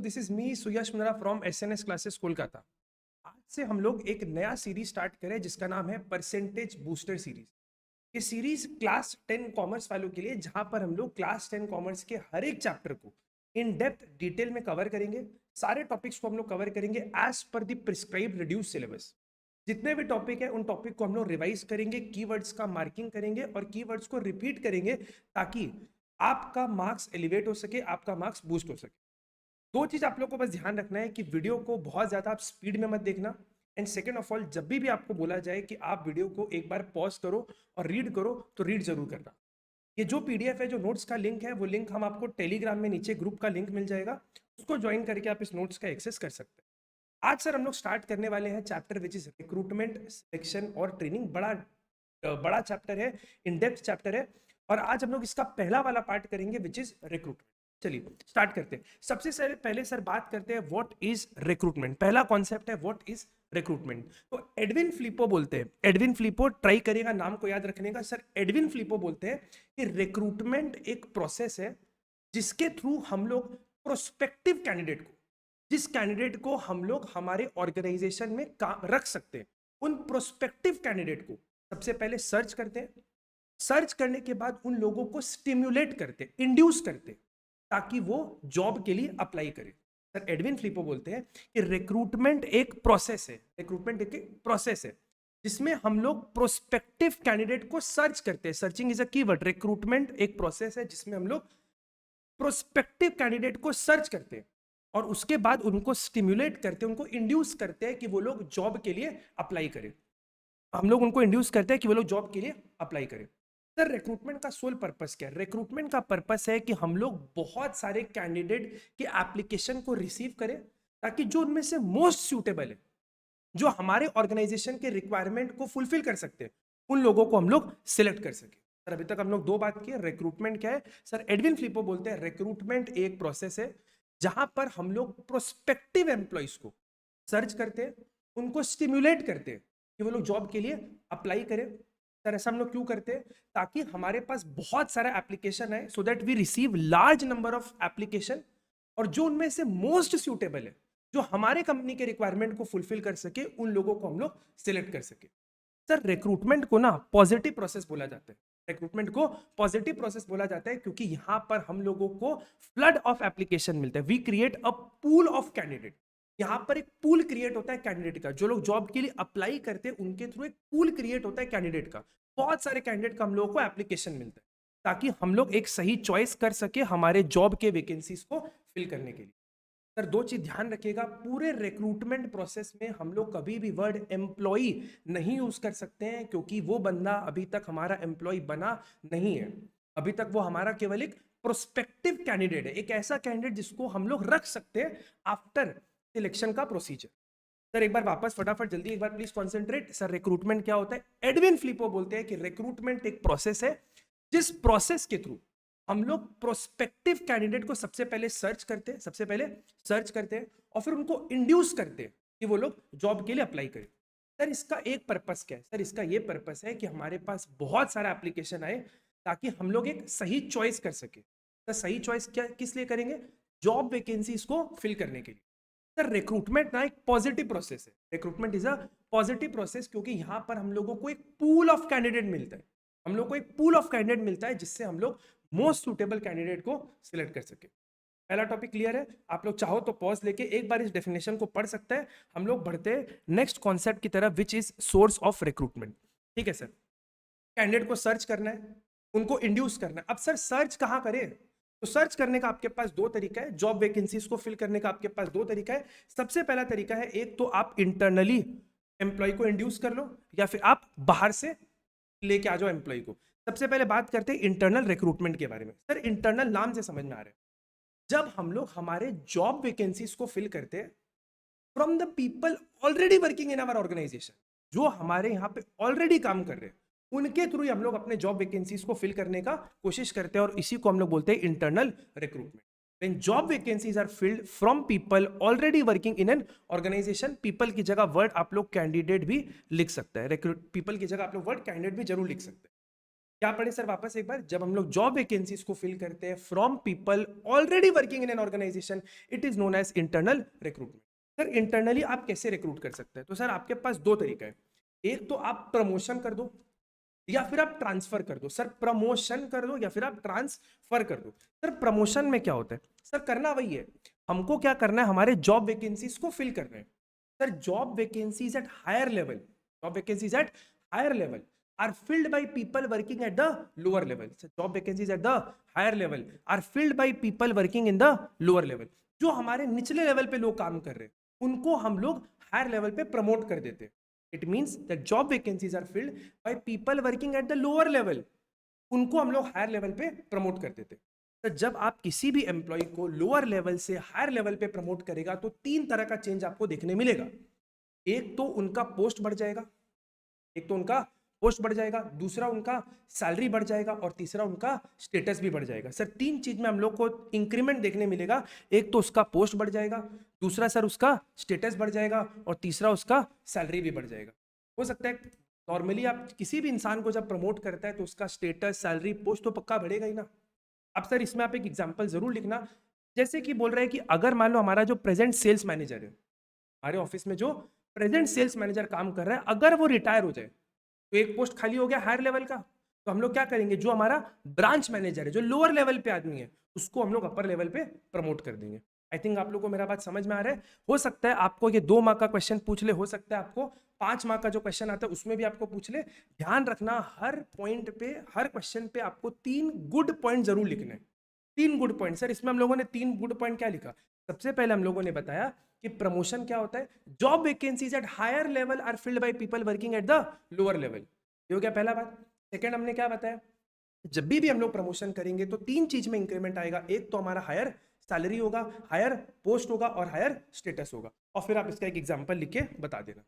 This is me Suyash Mishra from SNS classes Kolkata. आज से हम लोग एक नया सीरीज स्टार्ट करें जिसका नाम है परसेंटेज बूस्टर सीरीज। ये सीरीज क्लास 10 कॉमर्स वालों के लिए, जहां पर हम लोग क्लास 10 कॉमर्स के हर एक चैप्टर को इन डेप्थ डिटेल में कवर करेंगे। सारे टॉपिक्स को हम लोग कवर करेंगे as per the prescribe reduce syllabus. जितने भी टॉपिक है उन टॉपिक को हम लोग रिवाइज करेंगे, कीवर्ड्स का मार्किंग करेंगे और कीवर्ड्स को रिपीट करेंगे ताकि आपका मार्क्स एलिवेट हो सके, आपका मार्क्स बूस्ट हो सके। दो चीज आप लोग को बस ध्यान रखना है कि वीडियो को बहुत ज्यादा आप स्पीड में मत देखना। एंड सेकेंड ऑफ ऑल, जब भी आपको बोला जाए कि आप वीडियो को एक बार पॉज करो और रीड करो तो रीड जरूर करना। ये जो पीडीएफ है, जो नोट्स का लिंक है, वो लिंक हम आपको टेलीग्राम में नीचे ग्रुप का लिंक मिल जाएगा, उसको ज्वाइन करके आप इस नोट्स का एक्सेस कर सकते हैं। आज सर हम लोग स्टार्ट करने वाले हैं chapter which is recruitment, selection और ट्रेनिंग। बड़ा बड़ा चैप्टर है, इन डेप्थ चैप्टर है, और आज हम लोग इसका पहला वाला पार्ट करेंगे विच इज रिक्रूटमेंट। चलिए स्टार्ट करते हैं। सबसे पहले सर बात करते हैं व्हाट इज रिक्रूटमेंट। पहला कॉन्सेप्ट है व्हाट इज रिक्रूटमेंट। तो एडविन फ्लिपो बोलते हैं, एडविन फ्लिपो, ट्राई करिएगा नाम को याद रखने का। सर एडविन फ्लिपो बोलते हैं कि रिक्रूटमेंट एक प्रोसेस है जिसके थ्रू हम लोग प्रोस्पेक्टिव कैंडिडेट को, जिस कैंडिडेट को हम लोग हमारे ऑर्गेनाइजेशन में काम रख सकते हैं, उन प्रोस्पेक्टिव कैंडिडेट को सबसे पहले सर्च करते हैं। सर्च करने के बाद उन लोगों को स्टिम्युलेट करते, इंड्यूस करते, ताकि वो जॉब के लिए अप्लाई करे। सर एडविन फ्लिपो बोलते हैं कि रिक्रूटमेंट एक प्रोसेस है, रिक्रूटमेंट एक प्रोसेस है जिसमें हम लोग प्रोस्पेक्टिव कैंडिडेट को सर्च करते हैं। Searching is a keyword. Recruitment एक प्रोसेस है जिसमें हम लोग प्रोस्पेक्टिव कैंडिडेट को सर्च करते हैं और उसके बाद उनको स्टिम्युलेट करते हैं, उनको इंड्यूस करते हैं कि वो लोग जॉब के लिए अप्लाई करें। हम लोग उनको इंड्यूस करते हैं कि वो लोग जॉब के लिए अप्लाई करें। सर रिक्रूटमेंट का सोल पर्पस क्या है? रिक्रूटमेंट का पर्पस है कि हम लोग बहुत सारे कैंडिडेट के एप्लीकेशन को रिसीव करें ताकि जो उनमें से मोस्ट सूटेबल है, जो हमारे ऑर्गेनाइजेशन के रिक्वायरमेंट को फुलफिल कर सकते हैं, उन लोगों को हम लोग सिलेक्ट कर सके। सर अभी तक हम लोग दो बात की है। रिक्रूटमेंट क्या है? सर एडविन फ्लिपो बोलते हैं रिक्रूटमेंट एक प्रोसेस है जहां पर हम लोग प्रोस्पेक्टिव एम्प्लॉइज को सर्च करते हैं, उनको स्टिम्युलेट करते हैं कि वो लोग जॉब के लिए अप्लाई करें। सर ऐसा हम लोग क्यों करते हैं? ताकि हमारे पास बहुत सारा एप्लीकेशन है, so that we receive large number of application, और जो उनमें से मोस्ट सूटेबल है, जो हमारे कंपनी के रिक्वायरमेंट को फुलफिल कर सके, उन लोगों को हम लोग सिलेक्ट कर सके। सर रिक्रूटमेंट को ना पॉजिटिव प्रोसेस बोला जाता है। रिक्रूटमेंट को पॉजिटिव प्रोसेस बोला जाता है क्योंकि यहां पर हम लोगों को फ्लड ऑफ एप्लीकेशन मिलता है। We create a pool of candidate. यहां पर एक पूल क्रिएट होता है कैंडिडेट का। जो लोग जॉब के लिए अप्लाई करते हैं उनके थ्रू एक पूल क्रिएट होता है कैंडिडेट का। बहुत सारे कैंडिडेट का हम लोगों को एप्लीकेशन मिलता है ताकि हम लोग एक सही चॉइस कर सके हमारे जॉब के वैकेंसीज को फिल करने के लिए। सर दो चीज ध्यान रखिएगा, पूरे रिक्रूटमेंट प्रोसेस में हम लोग कभी भी वर्ड एम्प्लॉई नहीं यूज कर सकते हैं क्योंकि वो बंदा अभी तक हमारा एम्प्लॉय बना नहीं है। अभी तक वो हमारा केवल एक प्रोस्पेक्टिव कैंडिडेट है, एक ऐसा कैंडिडेट जिसको हम लोग रख सकते हैं आफ्टर सिलेक्शन का प्रोसीजर। सर एक बार वापस फटाफट जल्दी एक बार प्लीज कॉन्सेंट्रेट। सर रिक्रूटमेंट क्या होता है? एडविन फ्लिपो बोलते हैं कि रिक्रूटमेंट एक प्रोसेस है जिस प्रोसेस के थ्रू हम लोग प्रोस्पेक्टिव कैंडिडेट को सबसे पहले सर्च करते हैं, सबसे पहले सर्च करते हैं और फिर उनको इंड्यूस करते हैं कि वो लोग जॉब के लिए अप्लाई करें। सर इसका एक पर्पस क्या है? सर इसका ये पर्पस है कि हमारे पास बहुत सारा एप्लीकेशन आए ताकि हम लोग एक सही चॉइस कर सके। सर सही चॉइस क्या किस लिए करेंगे? जॉब वैकेंसीज को फिल करने के लिए। सर रिक्रूटमेंट ना एक पॉजिटिव प्रोसेस है। Recruitment is a positive process क्योंकि यहां पर हम लोगों को एक पूल ऑफ कैंडिडेट मिलता है। हम लोग को एक पूल ऑफ कैंडिडेट मिलता है जिससे हम लोग मोस्ट सुटेबल कैंडिडेट को सिलेक्ट कर सके। पहला टॉपिक क्लियर है? आप लोग चाहो तो पॉज लेके एक बार इस डेफिनेशन को पढ़ सकते हैं। हम लोग बढ़ते हैं नेक्स्ट कॉन्सेप्ट की तरफ which is source of recruitment. ठीक है सर, कैंडिडेट को सर्च करना है, उनको इंड्यूस करना है। अब सर सर्च कहां करें? तो सर्च करने का आपके पास दो तरीका है, जॉब वैकेंसीज को फिल करने का आपके पास दो तरीका है। सबसे पहला तरीका है, एक तो आप इंटरनली एम्प्लॉय को इंड्यूस कर लो या फिर आप बाहर से लेके आ जाओ एम्प्लॉय को। सबसे पहले बात करते हैं इंटरनल रिक्रूटमेंट के बारे में। सर इंटरनल नाम से समझ में आ रहा है, जब हम लोग हमारे जॉब वैकेंसीज को फिल करते हैं from the people already working in our organisation, जो हमारे यहाँ पे ऑलरेडी काम कर रहे हैं, उनके थ्रू ही हम लोग अपने जॉब वैकेंसीज को फिल करने का कोशिश करते हैं और इसी को हम लोग बोलते हैं internal recruitment. When job vacancies are filled from people already working in an organization, people की जगह वर्ड आप लोग कैंडिडेट भी लिख सकते हैं। रिक्रूट पीपल की जगह आप लोग वर्ड कैंडिडेट भी जरूर लिख सकते हैं। क्या पढ़े सर वापस एक बार? जब हम लोग जॉब वैकेंसीज को फिल करते हैं from people already working in an organisation, it is known as internal recruitment. Sir internally आप कैसे रिक्रूट कर सकते हैं? तो सर आपके पास दो तरीका है। एक तो आप प्रमोशन कर दो या फिर आप ट्रांसफर कर दो। सर प्रमोशन कर दो या फिर आप ट्रांसफर कर दो। सर प्रमोशन में क्या होता है? सर करना वही है, हमको क्या करना है, हमारे जॉब वैकेंसीज को फिल करना है। Sir job vacancies at higher level, job vacancies at higher level are filled by people working at the lower level. So job vacancies at the higher level are filled by people working in the lower level. जो हमारे निचले level पे लोग काम कर रहे हैं उनको हम लोग हायर लेवल पे प्रमोट कर देते हैं। It means that job vacancies are filled by people working at the lower level, उनको हम लोग हायर लेवल पे प्रमोट कर देते हैं। तो जब आप किसी भी एम्प्लॉय को लोअर लेवल से हायर लेवल पे प्रमोट करेगा तो तीन तरह का चेंज आपको देखने मिलेगा। एक तो उनका पोस्ट बढ़ जाएगा, एक तो उनका पोस्ट बढ़ जाएगा, दूसरा उनका सैलरी बढ़ जाएगा और तीसरा उनका स्टेटस भी बढ़ जाएगा। सर तीन चीज में हम लोग को इंक्रीमेंट देखने मिलेगा। एक तो उसका पोस्ट बढ़ जाएगा, दूसरा सर उसका स्टेटस बढ़ जाएगा और तीसरा उसका सैलरी भी बढ़ जाएगा। हो सकता है नॉर्मली आप किसी भी इंसान को जब प्रमोट करता है तो उसका स्टेटस सैलरी पोस्ट तो पक्का बढ़ेगा ही ना। अब सर इसमें आप एक एग्जाम्पल जरूर लिखना, जैसे कि बोल रहे हैं कि अगर मान लो हमारा जो प्रेजेंट सेल्स मैनेजर है, हमारे ऑफिस में जो प्रेजेंट सेल्स मैनेजर काम कर रहा है, अगर वो रिटायर हो जाए तो एक पोस्ट खाली हो गया हायर लेवल का, तो हम लोग क्या करेंगे, जो हमारा ब्रांच मैनेजर है जो लोअर लेवल पे आदमी है उसको हम लोग अपर लेवल पे प्रमोट कर देंगे। आई थिंक आप लोग को मेरा बात समझ में आ रहा है। हो सकता है आपको ये 2 मार्क का क्वेश्चन पूछ ले, हो सकता है आपको 5 मार्क का जो क्वेश्चन आता है उसमें भी आपको पूछ ले। ध्यान रखना हर पॉइंट पे, हर क्वेश्चन पे आपको 3 गुड पॉइंट जरूर लिखने हैं। 3 गुड पॉइंट। सर इसमें हम लोगों ने 3 गुड पॉइंट क्या लिखा? सबसे पहले हम लोगों ने बताया कि प्रमोशन क्या होता है, job vacancies at higher level are filled by people working at the lower level. ये हो गया पहला बात। सेकंड हमने क्या बताया, जब भी हम लोग प्रमोशन करेंगे तो 3 चीज में इंक्रीमेंट आएगा। एक तो हमारा हायर सैलरी होगा, हायर पोस्ट होगा और हायर स्टेटस होगा। और फिर आप इसका एक एग्जांपल लिख के बता देना।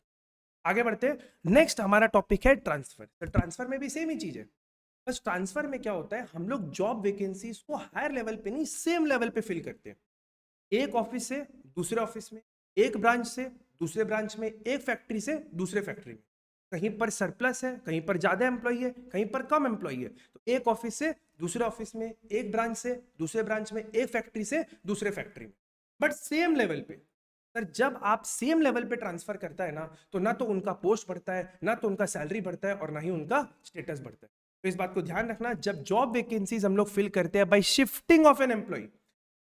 आगे बढ़ते हैं, नेक्स्ट हमारा टॉपिक है ट्रांसफर। तो ट्रांसफर में भी सेम ही चीज है, बस ट्रांसफर में क्या होता है, हम लोग जॉब वैकेंसीज को हायर लेवल पे नहीं सेम लेवल पे फिल करते हैं। एक ऑफिस से दूसरे ऑफिस में, एक ब्रांच से दूसरे ब्रांच में, एक फैक्ट्री से दूसरे फैक्ट्री में। कहीं पर सरप्लस है, कहीं पर ज्यादा एम्प्लॉय है, कहीं पर कम एम्प्लॉय है, तो एक ऑफिस से दूसरे ऑफिस में, एक ब्रांच से दूसरे ब्रांच में, एक फैक्ट्री से दूसरे फैक्ट्री में, बट सेम लेवल पे। सर जब आप सेम लेवल पे ट्रांसफर करता है ना, तो ना तो उनका पोस्ट बढ़ता है, ना तो उनका सैलरी बढ़ता है और ना ही उनका स्टेटस बढ़ता है। तो इस बात को ध्यान रखना, जब जॉब वैकेंसीज हम लोग फिल करते हैं by shifting of an employee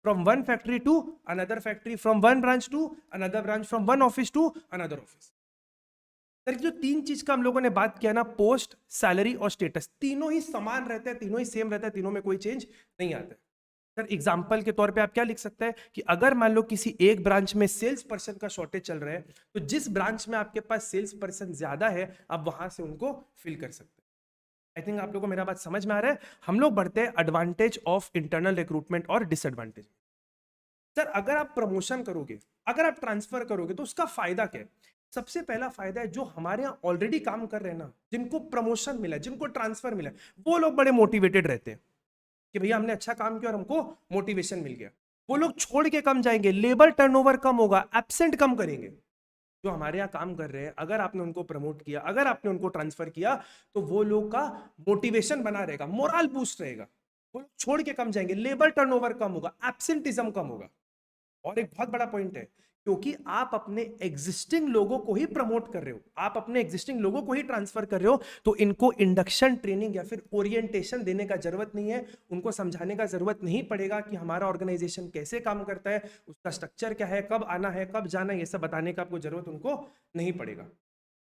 from one factory to another factory, from one branch to another branch, from one office to another office। Sir जो 3 चीज का हम लोगों ने बात किया ना, पोस्ट, सैलरी और स्टेटस, तीनों ही समान रहते हैं, तीनों ही सेम रहता है, तीनों में कोई चेंज नहीं आता है। सर एग्जाम्पल के तौर पे आप क्या लिख सकते हैं कि अगर मान लो किसी एक ब्रांच में सेल्स पर्सन का शॉर्टेज चल रहा है, तो जिस ब्रांच में आपके पास सेल्स पर्सन ज्यादा है आप वहां से उनको फिल कर सकते हैं। आई थिंक आप लोगों को मेरा बात समझ में आ रहा है। हम लोग बढ़ते हैं एडवांटेज ऑफ इंटरनल रिक्रूटमेंट और डिसएडवांटेज। सर अगर आप प्रमोशन करोगे, अगर आप ट्रांसफर करोगे तो उसका फायदा क्या है? सबसे पहला फायदा है, जो हमारे यहाँ ऑलरेडी काम कर रहे हैं ना, जिनको प्रमोशन मिला है, जिनको ट्रांसफर मिला है, वो लोग बड़े मोटिवेटेड रहते हैं कि भैया हमने अच्छा काम किया और हमको मोटिवेशन मिल गया। वो लोग छोड़ के कम जाएंगे, लेबर टर्नओवर कम होगा, एब्सेंट कम करेंगे। जो हमारे यहाँ काम कर रहे हैं, अगर आपने उनको प्रमोट किया, अगर आपने उनको ट्रांसफर किया, तो वो लोग का मोटिवेशन बना रहेगा, मोरल बूस्ट रहेगा, वो लोग छोड़ के कम जाएंगे, लेबर टर्नओवर कम होगा, एब्सेंटिज्म कम होगा। और एक बहुत बड़ा पॉइंट है, क्योंकि आप अपने एग्जिस्टिंग लोगों को ही प्रमोट कर रहे हो, आप अपने एग्जिस्टिंग लोगों को ही ट्रांसफर कर रहे हो, तो इनको इंडक्शन ट्रेनिंग या फिर ओरिएंटेशन देने का जरूरत नहीं है, उनको समझाने का जरूरत नहीं पड़ेगा कि हमारा ऑर्गेनाइजेशन कैसे काम करता है, उसका स्ट्रक्चर क्या है, कब आना है, कब जाना है, ये सब बताने का आपको जरूरत उनको नहीं पड़ेगा।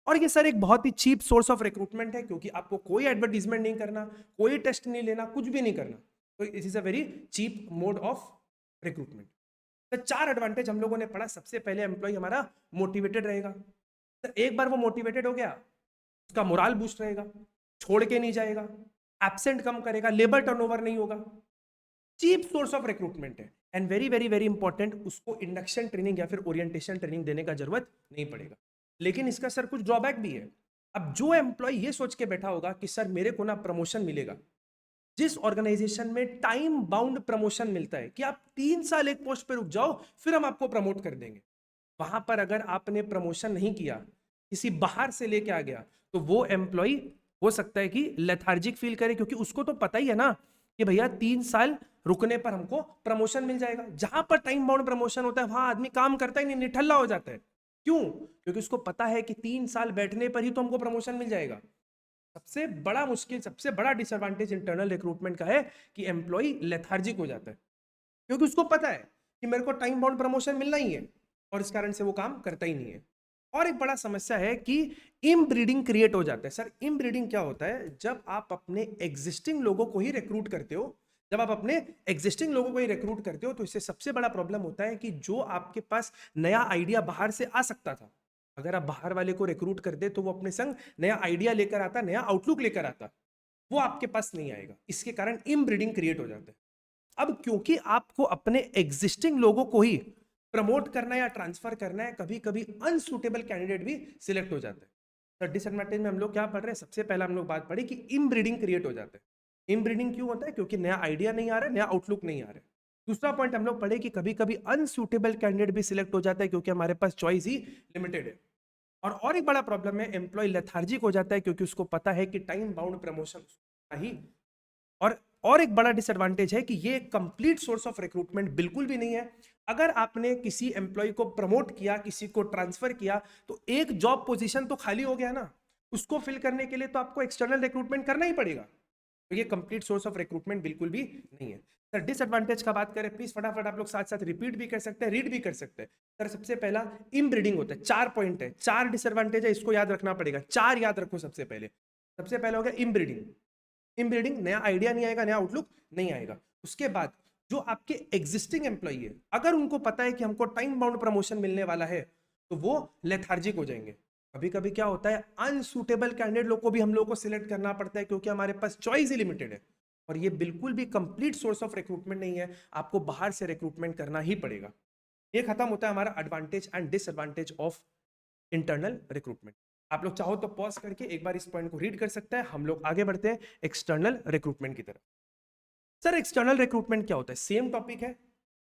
और ये सर एक बहुत ही चीप सोर्स ऑफ रिक्रूटमेंट है, क्योंकि आपको कोई एडवर्टीजमेंट नहीं करना, कोई टेस्ट नहीं लेना, कुछ भी नहीं करना। तो it is a very cheap mode of recruitment. तो 4 एडवांटेज हम लोगों ने पढ़ा। सबसे पहले एम्प्लॉय हमारा मोटिवेटेड रहेगा। तो एक बार वो मोटिवेटेड हो गया, उसका मोरल बूस्ट रहेगा, छोड़ के नहीं जाएगा, एब्सेंट कम करेगा, लेबर टर्नओवर नहीं होगा। चीप सोर्स ऑफ रिक्रूटमेंट है and very very very important, उसको इंडक्शन ट्रेनिंग या फिर ओरिएंटेशन ट्रेनिंग देने का जरूरत नहीं पड़ेगा। लेकिन इसका सर कुछ ड्रॉबैक भी है। अब जो एम्प्लॉय ये सोच के बैठा होगा कि सर मेरे को ना प्रमोशन मिलेगा, जिस ऑर्गेनाइजेशन में टाइम बाउंड प्रमोशन मिलता है कि आप 3 साल एक पोस्ट पे रुक जाओ फिर हम आपको प्रमोट कर देंगे, वहां पर अगर आपने प्रमोशन नहीं किया, किसी बाहर से लेके आ गया, तो वो एम्प्लॉय हो सकता है कि लेथार्जिक फील करे, क्योंकि उसको तो पता ही है ना कि भैया 3 साल रुकने पर हमको प्रमोशन मिल जाएगा। जहां पर टाइम बाउंड प्रमोशन होता है वहां आदमी काम करता ही नहीं, निठल्ला हो जाता है। क्यों? क्योंकि उसको पता है कि 3 साल बैठने पर ही तो हमको प्रमोशन मिल जाएगा। सबसे बड़ा मुश्किल, सबसे बड़ा डिसएडवांटेज इंटरनल रिक्रूटमेंट का है कि एम्प्लॉय लेथार्जिक हो जाता है, क्योंकि उसको पता है कि मेरे को टाइम बाउंड प्रमोशन मिलना ही है, और इस कारण से वो काम करता ही नहीं है। और एक बड़ा समस्या है कि इनब्रीडिंग क्रिएट हो जाता है। सर इनब्रीडिंग क्या होता है? जब आप अपने एग्जिस्टिंग लोगों को ही रिक्रूट करते हो, जब आप अपने एग्जिस्टिंग लोगों को ही रिक्रूट करते हो, तो इससे सबसे बड़ा प्रॉब्लम होता है कि जो आपके पास नया आइडिया बाहर से आ सकता था, अगर आप बाहर वाले को रिक्रूट कर दे तो वो अपने संग नया आइडिया लेकर आता, नया आउटलुक लेकर आता, वो आपके पास नहीं आएगा। इसके कारण इनब्रीडिंग क्रिएट हो जाता है। अब क्योंकि आपको अपने एग्जिस्टिंग लोगों को ही प्रमोट करना या ट्रांसफर करना है, कभी कभी अनसुटेबल कैंडिडेट भी सिलेक्ट हो जाता है। तो डिसएडवांटेज में हम लोग क्या पढ़ रहे हैं? सबसे पहला हम लोग बात पढ़ी कि इनब्रीडिंग क्रिएट हो जाता है। इनब्रीडिंग क्यों होता है? क्योंकि नया आइडिया नहीं आ रहा है, नया आउटलुक नहीं आ रहा है। दूसरा पॉइंट हम लोग पढ़े कि कभी कभी अनसुटेबल कैंडिडेट भी सिलेक्ट हो जाता है, क्योंकि हमारे पास चॉइस ही लिमिटेड है। और एक बड़ा प्रॉब्लम है, एम्प्लॉय लेथार्जिक हो जाता है, क्योंकि उसको पता है कि टाइम बाउंड प्रमोशन ही। और एक बड़ा डिसएडवांटेज है कि ये कंप्लीट सोर्स ऑफ रिक्रूटमेंट बिल्कुल भी नहीं है। अगर आपने किसी एम्प्लॉय को प्रमोट किया, किसी को ट्रांसफर किया, तो एक जॉब पोजीशन तो खाली हो गया ना, उसको फिल करने के लिए तो आपको एक्सटर्नल रिक्रूटमेंट करना ही पड़ेगा। तो ये कंप्लीट सोर्स ऑफ रिक्रूटमेंट बिल्कुल भी नहीं है। सर डिसएडवांटेज का बात करें, प्लीज फटाफट आप लोग साथ साथ रिपीट भी कर सकते हैं, रीड भी कर सकते हैं। सर सबसे पहला इनब्रीडिंग होता है। 4 पॉइंट है, 4 डिसएडवांटेज है, इसको याद रखना पड़ेगा। 4 याद रखो। सबसे पहले हो गया इनब्रीडिंग। इनब्रीडिंग, नया आइडिया नहीं आएगा, नया आउटलुक नहीं आएगा। उसके बाद जो आपके एग्जिस्टिंग एम्प्लॉई है, अगर उनको पता है कि हमको टाइम बाउंड प्रमोशन मिलने वाला है, तो वो लेथार्जिक हो जाएंगे। कभी कभी क्या होता है, अनसुटेबल कैंडिडेट लोग को भी हम लोग को सिलेक्ट करना पड़ता है, क्योंकि हमारे पास चॉइस ही लिमिटेड है। और ये बिल्कुल भी कंप्लीट सोर्स ऑफ रिक्रूटमेंट नहीं है, आपको बाहर से रिक्रूटमेंट करना ही पड़ेगा। ये खत्म होता है हमारा advantage and disadvantage of internal recruitment. आप लोग चाहो तो पॉज करके एक बार इस पॉइंट को रीड कर सकते हैं। हम लोग आगे बढ़ते हैं एक्सटर्नल रिक्रूटमेंट की तरफ। सर एक्सटर्नल रिक्रूटमेंट क्या होता है? सेम टॉपिक है।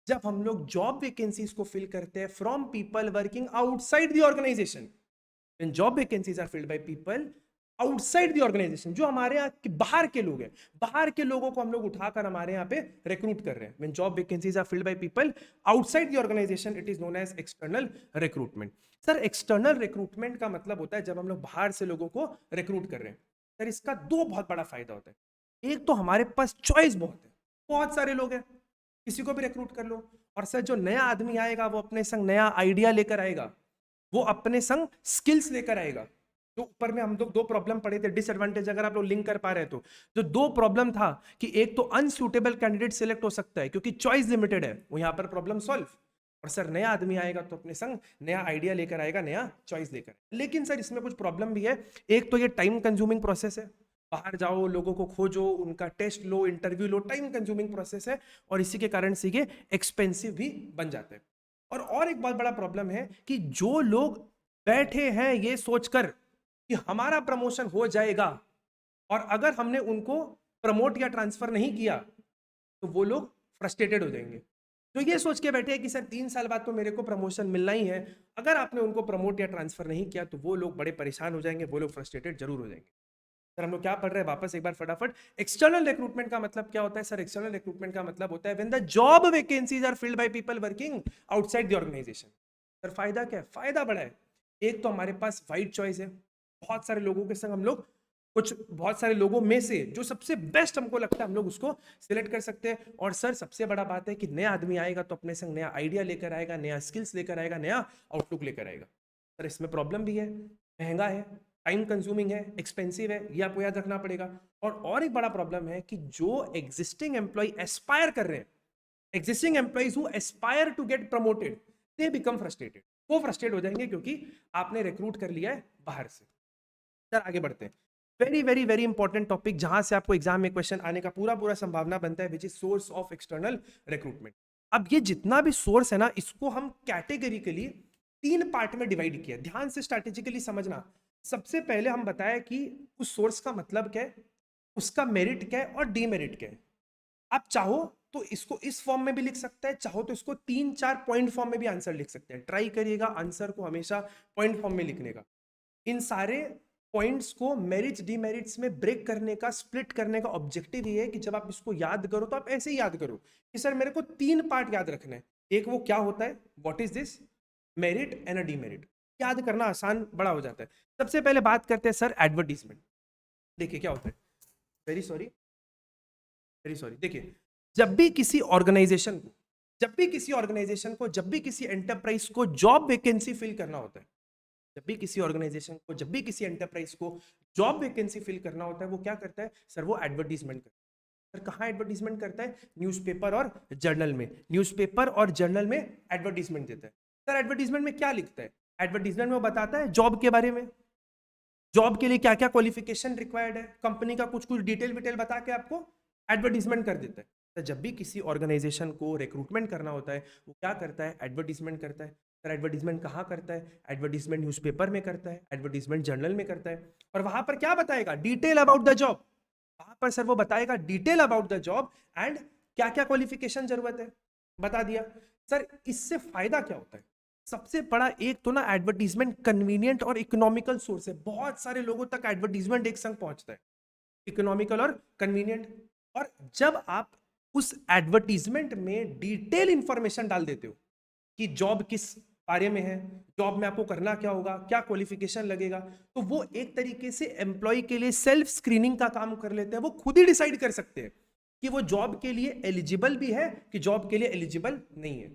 जब हम लोग जॉब वैकेंसीज को फिल करते हैं from people working outside the organisation, when job vacancies are filled by people outside the organisation, जो हमारे यहाँ के बाहर के लोग हैं, बाहर के लोगों को हम लोग उठाकर हमारे यहाँ पे रिक्रूट कर रहे हैं। When job vacancies are filled by people outside the organisation, it is known as external recruitment. Sir external recruitment का मतलब होता है जब हम लोग बाहर से लोगों को रिक्रूट कर रहे हैं। सर इसका 2 बहुत बड़ा फायदा होता है। एक तो हमारे पास चॉइस बहुत है, बहुत सारे लोग हैं, किसी को भी रिक्रूट कर लो। और सर जो नया आदमी आएगा वो अपने संग नया आइडिया लेकर आएगा, वो अपने संग स्किल्स लेकर आएगा। जो ऊपर में हम लोग 2 प्रॉब्लम पढ़े थे, डिसएडवांटेज अगर आप लोग लिंक कर पा रहे तो, जो 2 प्रॉब्लम था कि एक तो अनसूटेबल कैंडिडेट सिलेक्ट हो सकता है क्योंकि चॉइस लिमिटेड है, वो यहां पर प्रॉब्लम सॉल्व। और सर नया आदमी आएगा तो अपने संग नया आइडिया लेकर आएगा, नया चॉइस लेकर। लेकिन सर इसमें कुछ प्रॉब्लम भी है। एक तो ये टाइम कंज्यूमिंग प्रोसेस है, बाहर जाओ, लोगों को खोजो, उनका टेस्ट लो, इंटरव्यू लो, टाइम कंज्यूमिंग प्रोसेस है, और इसी के कारण से ये एक्सपेंसिव भी बन जाते हैं। और एक बहुत बड़ा प्रॉब्लम है कि जो लोग बैठे हैं ये सोचकर कि हमारा प्रमोशन हो जाएगा, और अगर हमने उनको प्रमोट या ट्रांसफर नहीं किया तो वो लोग फ्रस्ट्रेटेड हो जाएंगे। तो ये सोच के बैठे हैं कि सर 3 साल बाद तो मेरे को प्रमोशन मिलना ही है, अगर आपने उनको प्रमोट या ट्रांसफर नहीं किया तो वो लोग बड़े परेशान हो जाएंगे, वो लोग फ्रस्ट्रेटेड जरूर हो जाएंगे। सर हम लोग क्या पढ़ रहे हैं वापस एक बार फटाफट? एक्सटर्नल रिक्रूटमेंट का मतलब क्या होता है? सर एक्सटर्नल रिक्रूटमेंट का मतलब होता है when the job vacancies are filled by people working outside the organisation. Sir फायदा क्या है? फायदा बड़ा है। एक तो हमारे पास वाइड चॉइस है, बहुत सारे लोगों के संग हम लोग बहुत सारे लोगों में से जो सबसे बेस्ट हमको लगता है हम लोग उसको सिलेक्ट कर सकते हैं। और सर सबसे बड़ा बात है कि नया आदमी आएगा तो अपने संग नया आइडिया लेकर आएगा, नया स्किल्स लेकर आएगा, नया आउटलुक लेकर आएगा। सर इसमें प्रॉब्लम भी है, महंगा है, टाइम कंज्यूमिंग है, एक्सपेंसिव है, ये आपको याद रखना पड़ेगा। और एक बड़ा प्रॉब्लम है कि जो एग्जिस्टिंग एम्प्लॉय एस्पायर कर रहे हैं, existing employees who aspire to get promoted, they become frustrated. वो फ्रस्ट्रेट हो जाएंगे क्योंकि आपने रिक्रूट कर लिया है बाहर से। सर आगे बढ़ते हैं। Very very very important topic, जहां से आपको एग्जाम में क्वेश्चन आने का पूरा पूरा संभावना बनता है, which is source of external recruitment. अब ये जितना भी सोर्स है ना, इसको हम कैटेगरिकली 3 पार्ट में डिवाइड किया। ध्यान से स्ट्रैटेजिकली समझना। सबसे पहले हम बताया कि उस सोर्स का मतलब क्या है, उसका मेरिट क्या है और डीमेरिट क्या है। आप चाहो तो इसको इस फॉर्म में भी लिख सकते हैं, चाहो तो इसको 3-4 पॉइंट फॉर्म में भी आंसर लिख सकते हैं। ट्राई करिएगा आंसर को हमेशा पॉइंट फॉर्म में लिखने का। इन सारे पॉइंट्स को मेरिट्स डीमेरिट्स में ब्रेक करने का, स्प्लिट करने का ऑब्जेक्टिव ये है कि जब आप इसको याद करो तो आप ऐसे ही याद करो कि सर मेरे को 3 पार्ट याद रखना है। एक वो क्या होता है, what is this, merit and a demerit. याद करना आसान बड़ा हो जाता है। सबसे पहले बात करते हैं सर एडवर्टीजमेंट। देखिए क्या होता है, वेरी सॉरी वेरी सॉरी, देखिए जब भी किसी ऑर्गेनाइजेशन को, जब भी किसी ऑर्गेनाइजेशन को, जब भी किसी एंटरप्राइज को जॉब वैकेंसी फिल करना होता है, जब भी किसी ऑर्गेनाइजेशन को, जब भी किसी एंटरप्राइज को जॉब वैकेंसी फिल करना होता है, वो क्या करता है सर, वो एडवर्टीजमेंट करता है। सर कहाँ एडवर्टीजमेंट करता है, न्यूज़पेपर और जर्नल में, न्यूज़पेपर और जर्नल में एडवर्टीजमेंट देता है। सर एडवर्टीजमेंट में क्या लिखता है, एडवर्टीजमेंट में वो बताता है जॉब के बारे में, जॉब के लिए क्या क्या क्वालिफिकेशन रिक्वायर्ड है, कंपनी का कुछ कुछ डिटेल विटेल बता के आपको एडवर्टीजमेंट कर देता है। तो जब भी किसी ऑर्गेनाइजेशन को रिक्रूटमेंट करना होता है, वो क्या करता है, एडवर्टीजमेंट करता है। सर एडवर्टीजमेंट कहाँ करता है, एडवर्टीजमेंट न्यूज़पेपर में करता है, एडवर्टीजमेंट जर्नल में करता है। और वहां पर क्या बताएगा, डिटेल अबाउट द जॉब। वहां पर सर वो बताएगा detail about the job and क्या क्या क्वालिफिकेशन जरूरत है, बता दिया। सर इससे फायदा क्या होता है, सबसे बड़ा एक तो ना एडवर्टीजमेंट कन्वीनियंट और इकोनॉमिकल सोर्स है। बहुत सारे लोगों तक एडवर्टीजमेंट एक संग पहुंचता है, इकोनॉमिकल और कन्वीनियंट। और जब आप उस एडवर्टीजमेंट में डिटेल इंफॉर्मेशन डाल देते हो कि जॉब किस बारे में है, जॉब में आपको करना क्या होगा, क्या क्वालिफिकेशन लगेगा, तो वो एक तरीके से एम्प्लॉय के लिए सेल्फ स्क्रीनिंग का काम कर लेते हैं। वो खुद ही डिसाइड कर सकते हैं कि वो जॉब के लिए एलिजिबल भी है कि जॉब के लिए एलिजिबल नहीं है।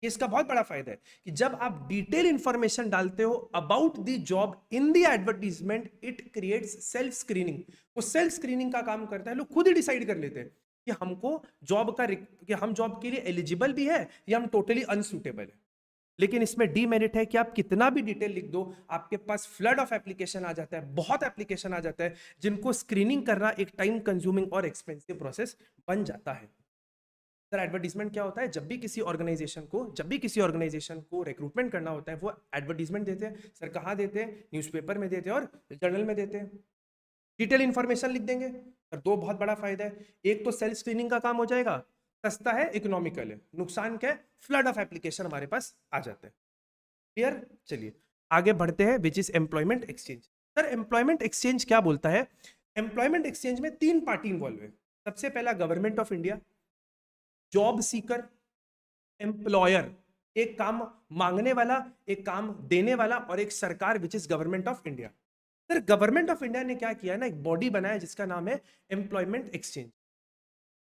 इसका बहुत बड़ा फायदा है कि जब आप डिटेल इंफॉर्मेशन डालते हो about the job in the advertisement, it creates self screening. वो सेल्फ स्क्रीनिंग का काम करता है, लोग खुद ही डिसाइड कर लेते हैं कि हमको जॉब का, कि हम जॉब के लिए एलिजिबल भी है या हम टोटली अनसुटेबल है। लेकिन इसमें डीमेरिट है कि आप कितना भी डिटेल लिख दो, आपके पास फ्लड ऑफ एप्लीकेशन आ जाता है, बहुत एप्लीकेशन आ जाता है, जिनको स्क्रीनिंग करना एक टाइम कंज्यूमिंग और एक्सपेंसिव प्रोसेस बन जाता है। सर एडवर्टीजमेंट क्या होता है, जब भी किसी ऑर्गेनाइजेशन को, जब भी किसी ऑर्गेनाइजेशन को रिक्रूटमेंट करना होता है, वो एडवर्टीजमेंट देते हैं। सर कहाँ देते हैं, न्यूज़पेपर में देते हैं और जर्नल में देते हैं। डिटेल इंफॉर्मेशन लिख देंगे। सर दो बहुत बड़ा फायदा है, एक तो सेल्फ स्क्रीनिंग का काम हो जाएगा, सस्ता है, इकोनॉमिकल है। नुकसान क्या है, फ्लड ऑफ एप्लीकेशन हमारे पास आ जाते हैं। क्लियर, चलिए आगे बढ़ते हैं, which is employment exchange. Sir employment exchange क्या बोलता है, एम्प्लॉयमेंट एक्सचेंज में 3 पार्टी इन्वॉल्व है। सबसे पहला government of India, job seeker, employer, एक काम मांगने वाला, एक काम देने वाला, और एक सरकार which is government of India. Sir government of India ने क्या किया है ना, एक बॉडी बनाया जिसका नाम है एम्प्लॉयमेंट एक्सचेंज,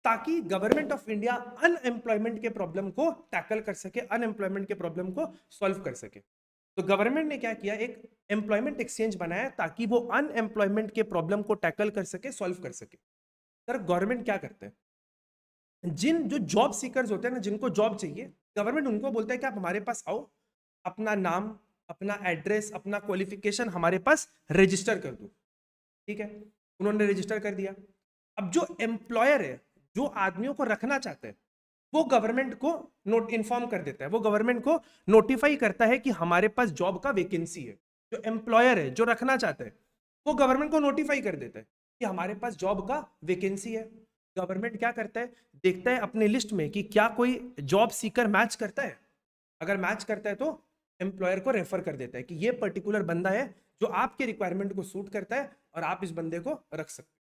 ताकि गवर्नमेंट ऑफ इंडिया अनएम्प्लॉयमेंट के प्रॉब्लम को टैकल कर सके, अनएम्प्लॉयमेंट के प्रॉब्लम को सॉल्व कर सके। तो गवर्नमेंट ने क्या किया, एक एम्प्लॉयमेंट एक्सचेंज बनाया ताकि वो अनएम्प्लॉयमेंट के प्रॉब्लम को टैकल कर सके, सॉल्व कर सके। सर गवर्नमेंट क्या करते हैं, जिन जो जॉब सीकर्स होते हैं ना, जिनको जॉब चाहिए, गवर्नमेंट उनको बोलता है कि आप हमारे पास आओ, अपना नाम, अपना एड्रेस, अपना क्वालिफिकेशन हमारे पास रजिस्टर कर दो। ठीक है, उन्होंने रजिस्टर कर दिया। अब जो एम्प्लॉयर है, जो आदमियों को रखना चाहते हैं, वो गवर्नमेंट को नोट इन्फॉर्म कर देता है, वो गवर्नमेंट को नोटिफाई करता है कि हमारे पास जॉब का वैकेंसी है। जो एम्प्लॉयर है, जो रखना चाहता है, वो गवर्नमेंट को नोटिफाई कर देता है कि हमारे पास जॉब का वैकेंसी है। गवर्नमेंट क्या करता है, देखता है अपने लिस्ट में कि क्या कोई जॉब सीकर मैच करता है। अगर मैच करता है तो एम्प्लॉयर को रेफर कर देता है कि ये पर्टिकुलर बंदा है जो आपके रिक्वायरमेंट को सूट करता है और आप इस बंदे को रख सकते हैं।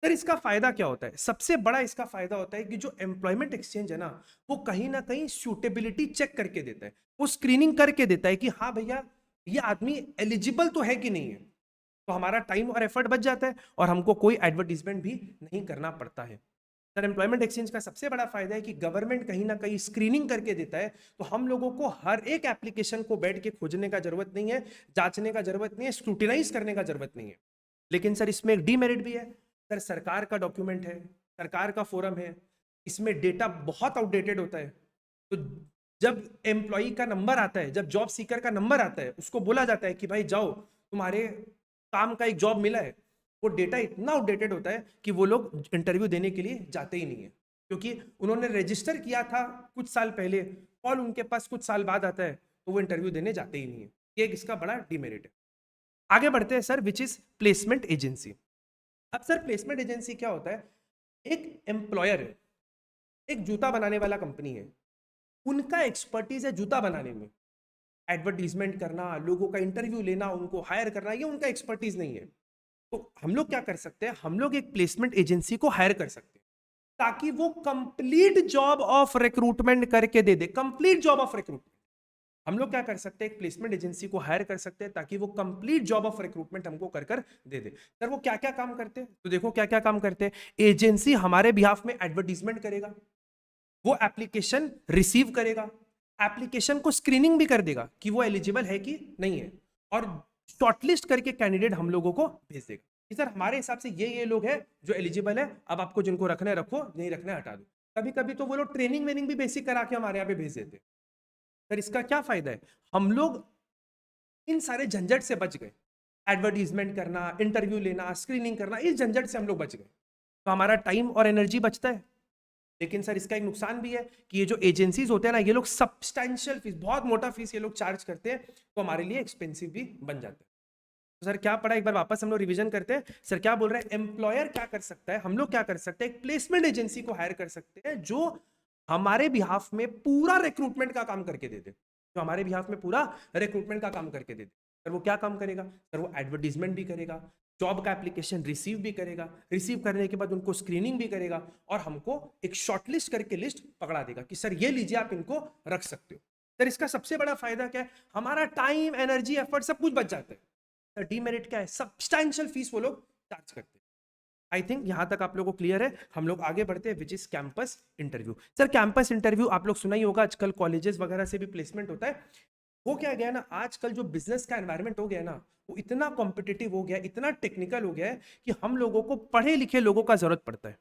सर इसका फायदा क्या होता है, सबसे बड़ा इसका फायदा होता है कि जो एम्प्लॉयमेंट एक्सचेंज है ना कहीं सूटेबिलिटी चेक करके देता है, वो स्क्रीनिंग करके देता है कि हाँ भैया ये आदमी एलिजिबल तो है कि नहीं है। तो हमारा टाइम और एफर्ट बच जाता है और हमको कोई एडवर्टीजमेंट भी नहीं करना पड़ता है। सर एम्प्लॉयमेंट एक्सचेंज का सबसे बड़ा फायदा है कि गवर्नमेंट कहीं ना कहीं स्क्रीनिंग करके देता है, तो हम लोगों को हर एक एप्लीकेशन को बैठ के खोजने का जरूरत नहीं है, जांचने का जरूरत नहीं है, स्क्रूटिनाइज करने का जरूरत नहीं है। लेकिन सर इसमें एक डीमेरिट भी है। सर सरकार का डॉक्यूमेंट है, सरकार का फोरम है, इसमें डेटा बहुत आउटडेटेड होता है। तो जब एम्प्लॉय का नंबर आता है, जब जॉब सीकर का नंबर आता है, उसको बोला जाता है कि भाई जाओ तुम्हारे काम का एक जॉब मिला है, वो डेटा इतना आउटडेटेड होता है कि वो लोग इंटरव्यू देने के लिए जाते ही नहीं है, क्योंकि उन्होंने रजिस्टर किया था कुछ साल पहले, कॉल उनके पास कुछ साल बाद आता है, तो वो इंटरव्यू देने जाते ही नहीं है। ये इसका बड़ा डीमेरिट है। आगे बढ़ते हैं sir, which is placement agency. अब सर प्लेसमेंट एजेंसी क्या होता है, एक एम्प्लॉयर है, एक जूता बनाने वाला कंपनी है, उनका एक्सपर्टीज है जूता बनाने में, एडवर्टीजमेंट करना, लोगों का इंटरव्यू लेना, उनको हायर करना, ये उनका एक्सपर्टीज नहीं है। तो हम लोग क्या कर सकते हैं, हम लोग एक प्लेसमेंट एजेंसी को हायर कर सकते हैं ताकि वो कंप्लीट जॉब ऑफ रिक्रूटमेंट करके दे दे, कंप्लीट जॉब ऑफ रिक्रूटमेंट। हम लोग क्या कर सकते हैं, एक प्लेसमेंट एजेंसी को हायर कर सकते हैं ताकि वो कंप्लीट जॉब ऑफ रिक्रूटमेंट हमको कर कर दे दे। सर वो क्या क्या काम करते हैं, तो देखो क्या क्या काम करते हैं। एजेंसी हमारे बिहाफ में एडवर्टीजमेंट करेगा, वो एप्लीकेशन रिसीव करेगा, एप्लीकेशन को स्क्रीनिंग भी कर देगा कि वो एलिजिबल है कि नहीं है, और शॉर्टलिस्ट करके कैंडिडेट हम लोगों को भेज देगा कि सर हमारे हिसाब से ये लोग हैं जो एलिजिबल है, अब आपको जिनको रखना है रखो, नहीं रखना है हटा दो। कभी कभी तो वो लोग ट्रेनिंग वेनिंग भी बेसिक करा के हमारे यहाँ पे भेज देते हैं। सर इसका क्या फायदा है, हम लोग इन सारे झंझट से बच गए, एडवर्टीजमेंट करना, इंटरव्यू लेना, स्क्रीनिंग करना, इस झंझट से हम लोग बच गए, तो हमारा टाइम और एनर्जी बचता है। लेकिन सर इसका एक नुकसान भी है कि ये जो एजेंसीज होते हैं ना, ये लोग सब्सटैंशियल फीस, बहुत मोटा फीस ये लोग चार्ज करते हैं, तो हमारे लिए एक्सपेंसिव भी बन जाता है। तो सर क्या पढ़ा, एक बार वापस हम लोग रिवीजन करते हैं। सर क्या बोल रहे हैं, एम्प्लॉयर क्या कर सकता है, हम लोग क्या कर सकते हैं, एक प्लेसमेंट एजेंसी को हायर कर सकते हैं जो हमारे बिहाफ में पूरा रिक्रूटमेंट का काम करके दे दे, जो हमारे बिहाफ में पूरा रिक्रूटमेंट का काम करके दे दे। सर वो क्या काम करेगा, सर वो एडवर्टीजमेंट भी करेगा, जॉब का एप्लीकेशन रिसीव भी करेगा, रिसीव करने के बाद उनको स्क्रीनिंग भी करेगा, और हमको एक शॉर्टलिस्ट करके लिस्ट पकड़ा देगा कि सर ये लीजिए आप इनको रख सकते हो। सर इसका सबसे बड़ा फायदा क्या है, हमारा टाइम, एनर्जी, एफर्ट सब कुछ बच जाता है। सर डीमेरिट क्या है, सब्सटैंशियल फीस वो लोग चार्ज करते हैं। आई थिंक यहां तक आप लोगों को क्लियर है। हम लोग आगे बढ़ते हैं, which is campus interview. Sir campus interview आप लोग सुना ही होगा, आजकल कॉलेजेस वगैरह से भी प्लेसमेंट होता है। वो क्या गया ना, आजकल जो बिजनेस का एनवायरनमेंट हो गया ना, वो इतना कॉम्पिटिटिव हो गया, इतना टेक्निकल हो गया है कि हम लोगों को पढ़े लिखे लोगों का जरूरत पड़ता है।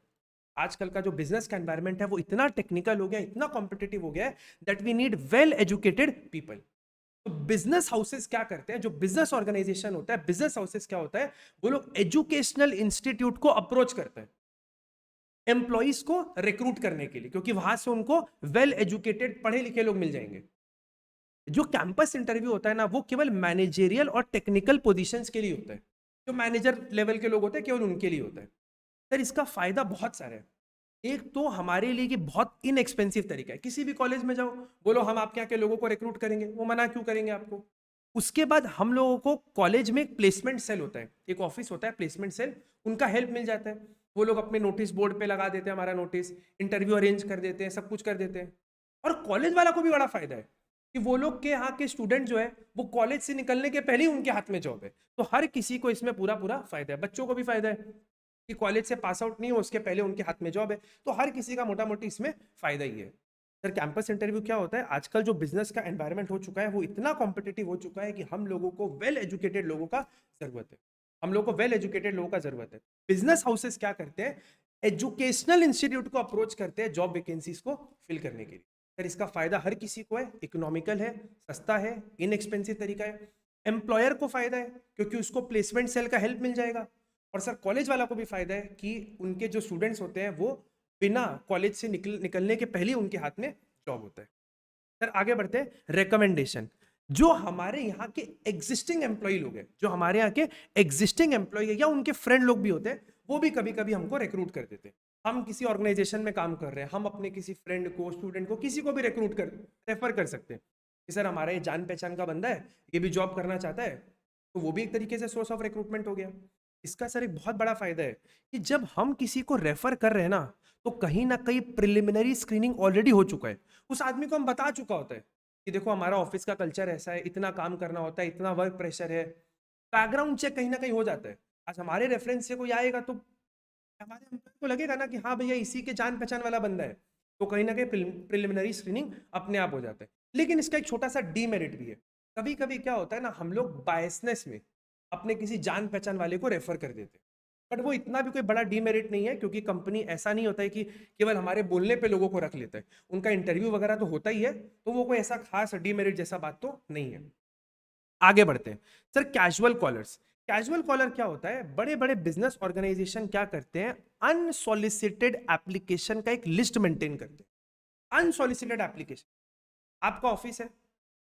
आजकल का जो बिजनेस का एनवायरनमेंट है वो इतना टेक्निकल हो गया, इतना कॉम्पिटिटिव हो गया है, that we need well educated people. तो बिजनेस हाउसेस क्या करते हैं, जो बिजनेस ऑर्गेनाइजेशन होता है, बिजनेस हाउसेस क्या होता है, वो लोग एजुकेशनल इंस्टीट्यूट को अप्रोच करते हैं एम्प्लॉइज को रिक्रूट करने के लिए, क्योंकि वहां से उनको वेल एजुकेटेड पढ़े लिखे लोग मिल जाएंगे। जो कैंपस इंटरव्यू होता है ना, वो केवल मैनेजेरियल और टेक्निकल पोजीशंस के लिए होता है, जो मैनेजर लेवल के लोग होते हैं केवल उनके लिए होता है। सर इसका फायदा बहुत सारा है। एक तो हमारे लिए कि बहुत इनएक्सपेंसिव तरीका है, किसी भी कॉलेज में जाओ, बोलो हम आपके यहाँ के लोगों को रिक्रूट करेंगे, वो मना क्यों करेंगे आपको। उसके बाद हम लोगों को कॉलेज में एक प्लेसमेंट सेल होता है, एक ऑफिस होता है प्लेसमेंट सेल, उनका हेल्प मिल जाता है। वो लोग अपने नोटिस बोर्ड पे लगा देते हैं हमारा नोटिस, इंटरव्यू अरेंज कर देते हैं, सब कुछ कर देते हैं। और कॉलेज वाला को भी बड़ा फायदा है कि वो लोग के यहाँ के स्टूडेंट जो है वो कॉलेज से निकलने के पहले ही उनके हाथ में जॉब है, तो हर किसी को इसमें पूरा पूरा फायदा है। बच्चों को भी फायदा है कि कॉलेज से पास आउट नहीं हो उसके पहले उनके हाथ में जॉब है, तो हर किसी का मोटा मोटी इसमें फायदा ही है। सर कैंपस इंटरव्यू क्या होता है, आजकल जो बिजनेस का एनवायरनमेंट हो चुका है वो इतना कॉम्पिटिटिव हो चुका है कि हम लोगों को वेल एजुकेटेड लोगों का जरूरत है, हम लोगों को वेल एजुकेटेड लोगों का जरूरत है। बिजनेस हाउसेस क्या करते हैं, एजुकेशनल इंस्टीट्यूट को अप्रोच करते हैं जॉब वैकेंसीज को फिल करने के लिए। सर इसका फायदा हर किसी को है, इकोनॉमिकल है, सस्ता है, इनएक्सपेंसिव तरीका है। एम्प्लॉयर को फायदा है क्योंकि उसको प्लेसमेंट सेल का हेल्प मिल जाएगा, और सर कॉलेज वाला को भी फायदा है कि उनके जो स्टूडेंट्स होते हैं वो बिना कॉलेज से निकलने के पहले उनके हाथ में जॉब होता है। सर आगे बढ़ते हैं, रिकमेंडेशन। जो हमारे यहाँ के एग्जिस्टिंग एम्प्लॉय लोग हैं, जो हमारे यहाँ के एग्जिस्टिंग एम्प्लॉय है या उनके फ्रेंड लोग भी होते हैं, वो भी कभी कभी हमको रिक्रूट कर देते हैं। हम किसी ऑर्गेनाइजेशन में काम कर रहे हैं, हम अपने किसी फ्रेंड को, स्टूडेंट को, किसी को भी रिक्रूट कर रेफर कर सकते हैं कि सर हमारा ये जान पहचान का बंदा है, ये भी जॉब करना चाहता है, तो वो भी एक तरीके से सोर्स ऑफ रिक्रूटमेंट हो गया। इसका सर एक बहुत बड़ा फायदा है कि जब हम किसी को रेफर कर रहे हैं ना, तो कहीं ना कहीं प्रिलिमिनरी स्क्रीनिंग ऑलरेडी हो चुका है, उस आदमी को हम बता चुका होता है कि देखो हमारा ऑफिस का कल्चर ऐसा है, इतना काम करना होता है, इतना वर्क प्रेशर है, बैकग्राउंड चेक कहीं ना कहीं हो जाता है। आज हमारे रेफरेंस से कोई आएगा तो हमारे एम्प्लॉय को लगेगा ना कि हाँ भैया इसी के जान पहचान वाला बंदा है, तो कहीं ना कहीं प्रिलिमिनरी स्क्रीनिंग अपने आप हो जाता है। लेकिन इसका एक छोटा सा डीमेरिट भी है, कभी कभी क्या होता है ना, हम लोग बायसनेस में अपने किसी जान पहचान वाले को रेफर कर देते हैं, बट वो इतना भी कोई बड़ा डीमेरिट नहीं है, क्योंकि कंपनी ऐसा नहीं होता है कि केवल हमारे बोलने पे लोगों को रख लेता है, उनका इंटरव्यू वगैरह तो होता ही है, तो वो कोई ऐसा खास डीमेरिट जैसा बात तो नहीं है। आगे बढ़ते हैं। Sir casual callers, casual caller क्या होता है, बड़े बड़े बिजनेस ऑर्गेनाइजेशन क्या करते हैं, अनसॉलिसिटेड एप्लीकेशन का एक लिस्ट मेंटेन करते हैं। अनसॉलिसिटेड एप्लीकेशन, आपका ऑफिस है,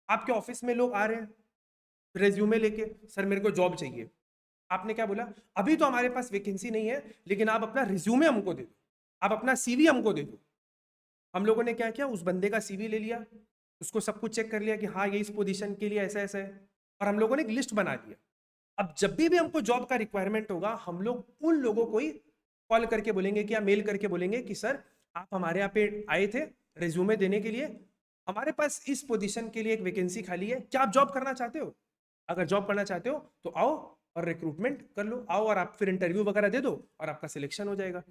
आपके ऑफिस में लोग आ रहे हैं रेज्यूमे लेके, सर मेरे को जॉब चाहिए। आपने क्या बोला, अभी तो हमारे पास वैकेंसी नहीं है, लेकिन आप अपना रिज्यूमे हमको दे दो, आप अपना सीवी हमको दे दो। हम लोगों ने क्या किया, उस बंदे का सीवी ले लिया, उसको सब कुछ चेक कर लिया कि हाँ ये इस पोजीशन के लिए ऐसा ऐसा है, और हम लोगों ने एक लिस्ट बना दिया। अब जब भी हमको जॉब का रिक्वायरमेंट होगा, हम लोग उन लोगों को ही कॉल करके बोलेंगे कि या मेल करके बोलेंगे कि सर आप हमारे यहाँ पे आए थे रिज्यूमे देने के लिए, हमारे पास इस पोजीशन के लिए एक वैकेंसी खाली है, क्या आप जॉब करना चाहते हो? अगर जॉब करना चाहते हो तो आओ और रिक्रूटमेंट कर लो, आओ और आप फिर इंटरव्यू वगैरह दे दो और आपका सिलेक्शन हो जाएगा।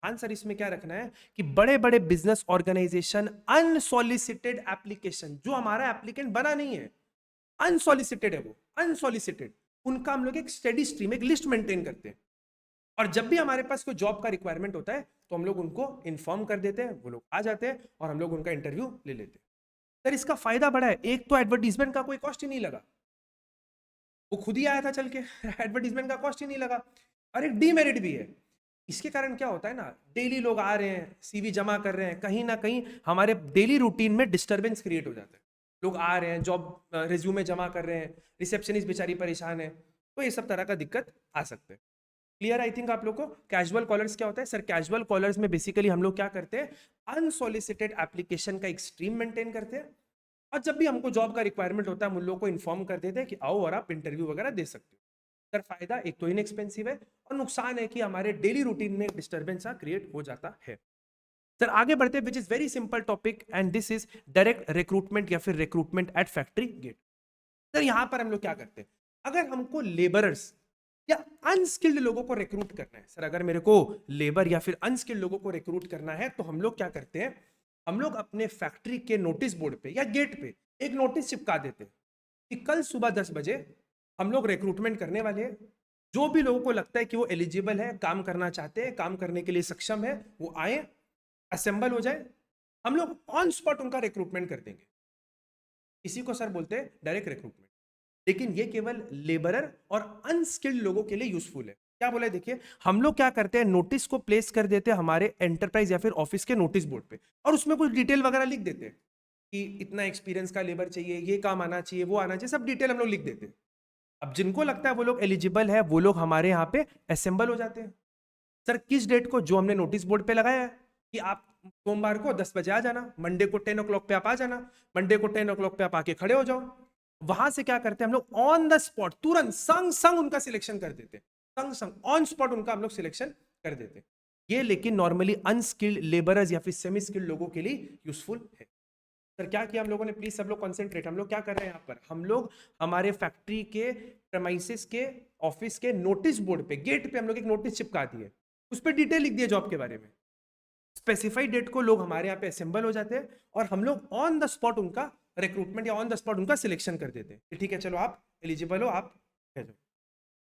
आंसर इसमें क्या रखना है कि बड़े बड़े बिजनेस ऑर्गेनाइजेशन अनसॉलिसिटेड एप्लीकेशन, जो हमारा एप्लीकेंट बना नहीं है, अनसॉलिसिटेड है वो, अनसॉलिसिटेड, उनका हम लोग एक स्टडी स्ट्रीम, एक लिस्ट मेंटेन करते हैं। और जब भी हमारे पास कोई जॉब का रिक्वायरमेंट होता है तो हम लोग उनको इन्फॉर्म कर देते हैं, वो लोग आ जाते हैं और हम लोग उनका इंटरव्यू ले लेते हैं। सर इसका फायदा बड़ा है, एक तो एडवर्टीजमेंट का कोई कॉस्ट ही नहीं लगा, वो खुद ही आया था चल के एडवर्टीजमेंट का कॉस्ट ही नहीं लगा। और एक डीमेरिट भी है, इसके कारण क्या होता है ना, डेली लोग आ रहे हैं, सीवी जमा कर रहे हैं, कहीं ना कहीं हमारे डेली रूटीन में डिस्टरबेंस क्रिएट हो जाता है। लोग आ रहे हैं, जॉब रिज्यूमे जमा कर रहे हैं, रिसेप्शनिस्ट बेचारी परेशान है, तो ये सब तरह का दिक्कत आ सकते हैं। क्लियर आई थिंक आप लोग को। कैजुअल कॉलर्स क्या होता है सर? कैजुअल कॉलर्स में बेसिकली हम लोग क्या करते हैं, अनसॉलिसिटेड एप्लीकेशन का एक स्ट्रीम मेंटेन करते हैं, और जब भी हमको जॉब का रिक्वायरमेंट होता है हम उन लोगों को इन्फॉर्म कर देते हैं कि आओ और आप इंटरव्यू वगैरह दे सकते हो। सर फायदा एक तो इनएक्सपेंसिव है, और नुकसान है कि हमारे डेली रूटीन में डिस्टर्बेंस क्रिएट हो जाता है। सर आगे बढ़ते हैं, which is very simple topic, and this is direct recruitment या फिर recruitment at factory gate. Sir यहां पर हम लोग क्या करते हैं, अगर हमको लेबरर्स या अनस्किल्ड लोगों को रिक्रूट करना है, सर अगर मेरे को लेबर या फिर अनस्किल्ड लोगों को रिक्रूट करना है तो हम लोग क्या करते हैं, हम लोग अपने फैक्ट्री के नोटिस बोर्ड पे या गेट पे एक नोटिस चिपका देते हैं कि कल सुबह 10 बजे हम लोग रिक्रूटमेंट करने वाले हैं, जो भी लोगों को लगता है कि वो एलिजिबल है, काम करना चाहते हैं, काम करने के लिए सक्षम है, वो आए, असेंबल हो जाए, हम लोग ऑन स्पॉट उनका रिक्रूटमेंट कर देंगे। इसी को सर बोलते हैं डायरेक्ट रिक्रूटमेंट। लेकिन ये केवल लेबरर और अनस्किल्ड लोगों के लिए यूजफुल है। क्या बोला है देखिए, हम लोग क्या करते हैं, नोटिस को प्लेस कर देते हैं हमारे एंटरप्राइज या फिर ऑफिस के नोटिस बोर्ड पे, और उसमें कुछ डिटेल वगैरह लिख देते हैं कि इतना एक्सपीरियंस का लेबर चाहिए, ये काम आना चाहिए, वो आना चाहिए, सब डिटेल हम लोग लिख देते हैं। अब जिनको लगता है वो लोग एलिजिबल है, वो लोग हमारे यहाँ पे असेंबल हो जाते हैं। सर किस डेट को, जो हमने नोटिस बोर्ड पे लगाया है कि आप सोमवार को 10 बजे आ जाना, मंडे को 10 ओ क्लॉक पे आप आ जाना, मंडे को 10 ओ क्लॉक पे आप आके खड़े हो जाओ। वहां से क्या करते हैं हम लोग, ऑन द स्पॉट तुरंत संग संग उनका सिलेक्शन कर देते हैं, संग संग ऑन स्पॉट उनका हम लोग सिलेक्शन कर देते हैं। ये लेकिन नॉर्मली अनस्किल्ड लेबरर्स या फिर सेमी स्किल्ड लोगों के लिए यूजफुल है। सर क्या किया हम लोगों ने, प्लीज सब लोग कॉन्सेंट्रेट, हम लोग क्या कर रहे हैं यहाँ पर, हम लोग हमारे फैक्ट्री के प्रेमाइसिस के ऑफिस के नोटिस बोर्ड पे, गेट पे हम लोग एक नोटिस चिपका दिए, उस पर डिटेल लिख दिए जॉब के बारे में, स्पेसिफाइड डेट को लोग हमारे यहाँ पे असेंबल हो जाते हैं और हम लोग ऑन द स्पॉट उनका रिक्रूटमेंट या ऑन द स्पॉट उनका सिलेक्शन कर देते हैं, ठीक है चलो आप एलिजिबल हो, आप भेजो।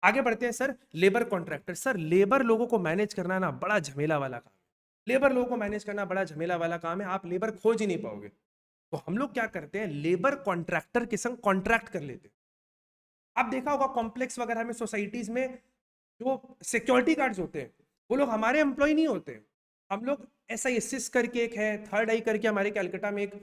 आगे बढ़ते हैं sir, labour contractor. Sir labour लोगों को मैनेज करना ना बड़ा झमेला वाला काम है, लेबर लोगों को मैनेज करना बड़ा झमेला वाला काम है, आप लेबर खोज ही नहीं पाओगे। तो हम लोग क्या करते हैं, लेबर कॉन्ट्रैक्टर के संग कॉन्ट्रैक्ट कर लेते हैं। आप देखा होगा कॉम्प्लेक्स वगैरह में, सोसाइटीज में जो सिक्योरिटी गार्ड्स होते हैं वो लोग हमारे एम्प्लॉय नहीं होते। हम लोग SISIS करके एक है, थर्ड आई करके हमारे कैलकाटा में एक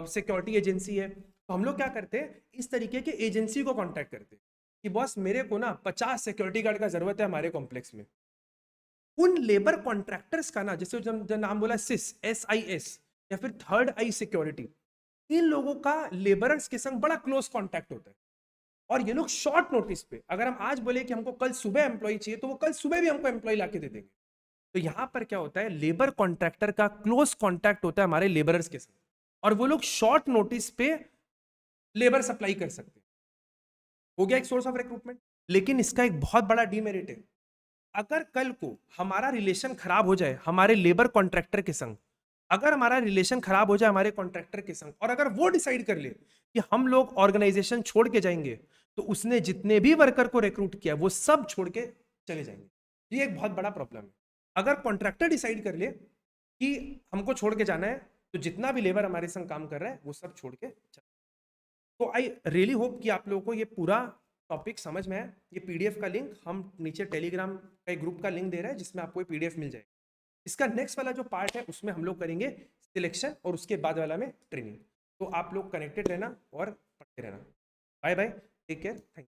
सिक्योरिटी एजेंसी है, तो हम लोग क्या करते हैं, इस तरीके के एजेंसी को कांटेक्ट करते हैं कि बॉस मेरे को ना 50 सिक्योरिटी गार्ड का जरूरत है हमारे कॉम्प्लेक्स में। उन लेबर कॉन्ट्रैक्टर्स का ना, जैसे जो नाम बोला SIS या फिर थर्ड आई सिक्योरिटी, इन लोगों का लेबरर्स के संग बड़ा क्लोज कांटेक्ट होता है, और ये लोग शॉर्ट नोटिस पे, अगर हम आज बोले कि हमको कल सुबह एम्प्लॉय चाहिए तो वो कल सुबह भी हमको एम्प्लॉय लाके दे देंगे। तो यहां पर क्या होता है, लेबर कॉन्ट्रैक्टर का क्लोज कांटेक्ट होता है हमारे लेबरर्स के साथ, और वो लोग शॉर्ट नोटिस पे लेबर सप्लाई कर सकते हैं। हो गया एक सोर्स ऑफ रिक्रूटमेंट। लेकिन इसका एक बहुत बड़ा डीमेरिट है, अगर कल को हमारा रिलेशन खराब हो जाए हमारे लेबर कॉन्ट्रैक्टर के संग, अगर हमारा रिलेशन खराब हो जाए हमारे कॉन्ट्रैक्टर के संग, और अगर वो डिसाइड कर ले कि हम लोग ऑर्गेनाइजेशन छोड़ के जाएंगे, तो उसने जितने भी वर्कर को रिक्रूट किया वो सब छोड़ के चले जाएंगे। ये एक बहुत बड़ा प्रॉब्लम है। अगर कॉन्ट्रैक्टर डिसाइड कर ले कि हमको छोड़ के जाना है, तो जितना भी लेबर हमारे संग काम कर रहा है वो सब छोड़ के चले। तो आई रियली होप कि आप लोगों को ये पूरा टॉपिक समझ में है। ये PDF का लिंक हम नीचे टेलीग्राम का एक ग्रुप का लिंक दे रहे हैं, जिसमें आपको PDF मिल जाएगा। इसका नेक्स्ट वाला जो पार्ट है उसमें हम लोग करेंगे सिलेक्शन, और उसके बाद वाला में ट्रेनिंग। तो आप लोग कनेक्टेड रहना और पढ़ते रहना। Bye bye, take care, thank you.